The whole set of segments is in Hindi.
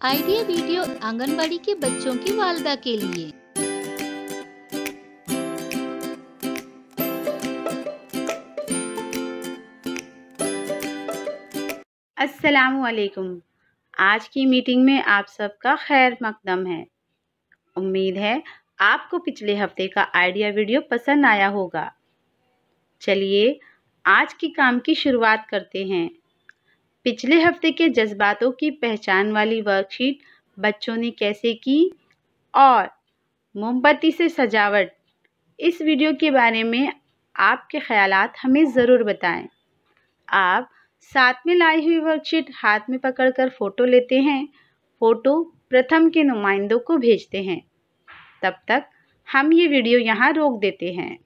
आइडिया वीडियो आंगनबाड़ी के बच्चों की वालिदा के लिए। अस्सलामुअलैकुम। आज की मीटिंग में आप सबका खैर मकदम है। उम्मीद है आपको पिछले हफ्ते का आइडिया वीडियो पसंद आया होगा। चलिए आज के काम की शुरुआत करते हैं। पिछले हफ्ते के जज्बातों की पहचान वाली वर्कशीट बच्चों ने कैसे की और मोमबत्ती से सजावट, इस वीडियो के बारे में आपके ख्यालात हमें ज़रूर बताएं। आप साथ में लाई हुई वर्कशीट हाथ में पकड़कर फ़ोटो लेते हैं। फ़ोटो प्रथम के नुमाइंदों को भेजते हैं। तब तक हम ये वीडियो यहाँ रोक देते हैं।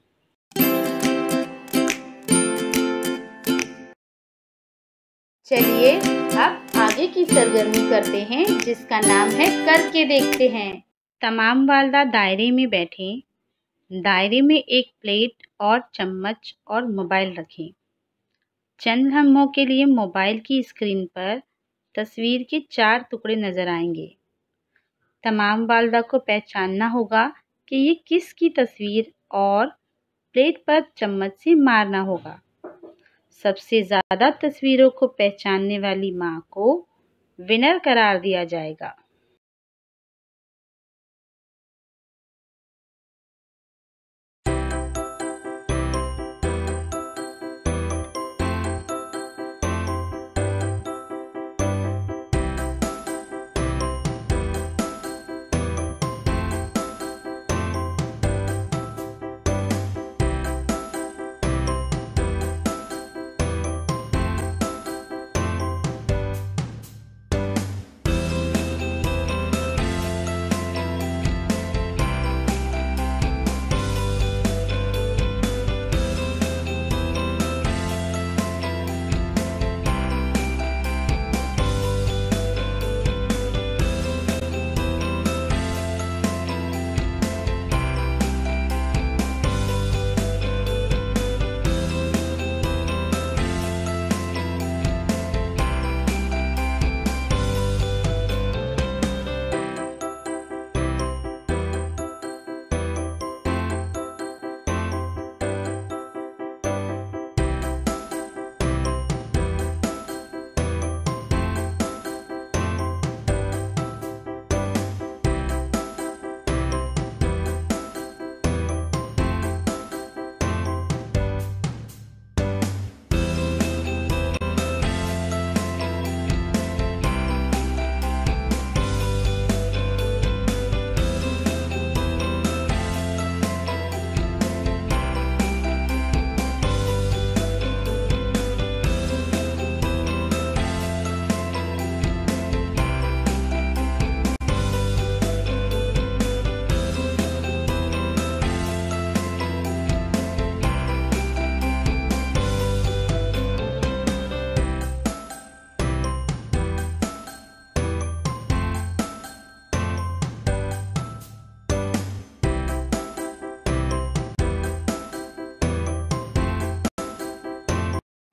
चलिए अब आगे की सरगर्मी करते हैं, जिसका नाम है करके देखते हैं। तमाम वालिदा दायरे में बैठें। दायरे में एक प्लेट और चम्मच और मोबाइल रखें। चंद लम्हों के लिए मोबाइल की स्क्रीन पर तस्वीर के 4 टुकड़े नज़र आएंगे। तमाम वालिदा को पहचानना होगा कि ये किसकी तस्वीर और प्लेट पर चम्मच से मारना होगा। सबसे ज़्यादा तस्वीरों को पहचानने वाली माँ को विनर करार दिया जाएगा।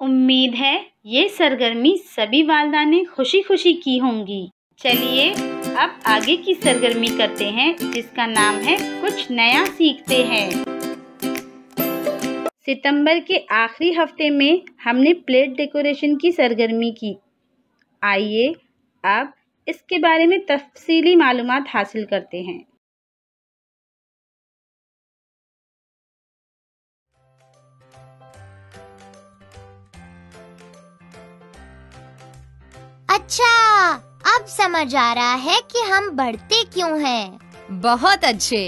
उम्मीद है ये सरगर्मी सभी वालिदा ने खुशी खुशी की होंगी। चलिए अब आगे की सरगर्मी करते हैं, जिसका नाम है कुछ नया सीखते हैं। सितंबर के आखिरी हफ्ते में हमने प्लेट डेकोरेशन की सरगर्मी की। आइए अब इसके बारे में तफसीली मालूमात हासिल करते हैं। अच्छा, अब समझ आ रहा है कि हम बढ़ते क्यों हैं। बहुत अच्छे।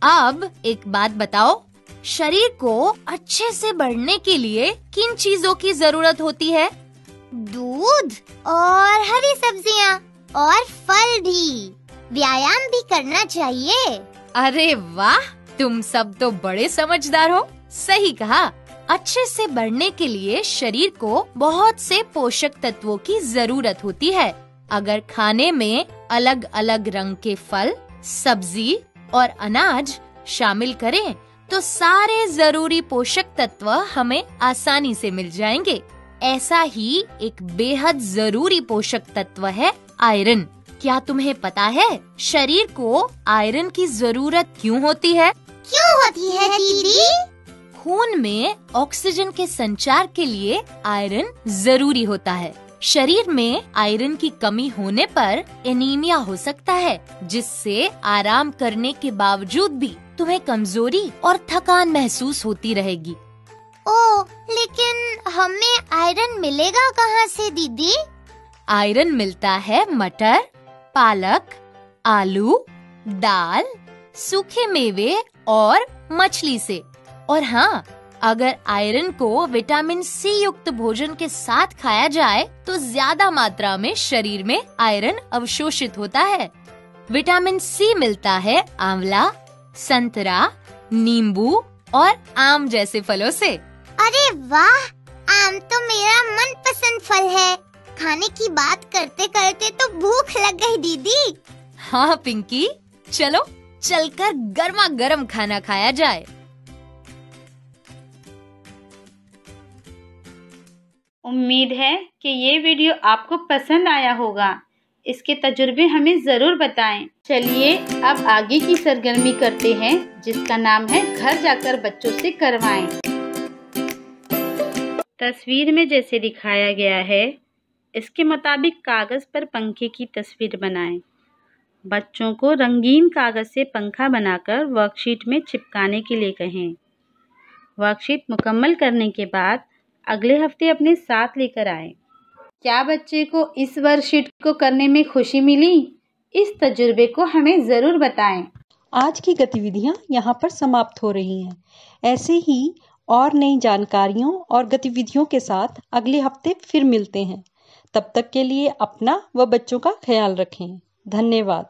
अब एक बात बताओ, शरीर को अच्छे से बढ़ने के लिए किन चीजों की जरूरत होती है? दूध और हरी सब्जियाँ और फल भी। व्यायाम भी करना चाहिए। अरे वाह, तुम सब तो बड़े समझदार हो। सही कहा। अच्छे से बढ़ने के लिए शरीर को बहुत से पोषक तत्वों की जरूरत होती है। अगर खाने में अलग अलग रंग के फल, सब्जी और अनाज शामिल करें तो सारे जरूरी पोषक तत्व हमें आसानी से मिल जाएंगे। ऐसा ही एक बेहद जरूरी पोषक तत्व है आयरन, क्या तुम्हें पता है शरीर को आयरन की जरूरत क्यों होती है? क्यों होती है दीदी? खून में ऑक्सीजन के संचार के लिए आयरन जरूरी होता है। शरीर में आयरन की कमी होने पर एनीमिया हो सकता है, जिससे आराम करने के बावजूद भी तुम्हें कमजोरी और थकान महसूस होती रहेगी। ओ, लेकिन हमें आयरन मिलेगा कहाँ से दीदी? आयरन मिलता है मटर, पालक, आलू, दाल, सूखे मेवे और मछली से। और हाँ, अगर आयरन को विटामिन सी युक्त भोजन के साथ खाया जाए तो ज्यादा मात्रा में शरीर में आयरन अवशोषित होता है। विटामिन सी मिलता है आंवला, संतरा, नींबू और आम जैसे फलों से। अरे वाह, आम तो मेरा मनपसंद फल है। खाने की बात करते करते तो भूख लग गई दीदी। हाँ पिंकी, चलो चलकर गर्मा गर्म खाना खाया जाए। उम्मीद है कि ये वीडियो आपको पसंद आया होगा। इसके तजुर्बे हमें ज़रूर बताएं। चलिए अब आगे की सरगर्मी करते हैं, जिसका नाम है घर जाकर बच्चों से करवाएं। तस्वीर में जैसे दिखाया गया है, इसके मुताबिक कागज़ पर पंखे की तस्वीर बनाएं। बच्चों को रंगीन कागज़ से पंखा बनाकर वर्कशीट में चिपकाने के लिए कहें। वर्कशीट मुकम्मल करने के बाद अगले हफ्ते अपने साथ लेकर आएं। क्या बच्चे को इस वर्कशीट को करने में खुशी मिली? इस तजुर्बे को हमें ज़रूर बताएं। आज की गतिविधियां यहाँ पर समाप्त हो रही हैं। ऐसे ही और नई जानकारियों और गतिविधियों के साथ अगले हफ्ते फिर मिलते हैं। तब तक के लिए अपना व बच्चों का ख्याल रखें। धन्यवाद।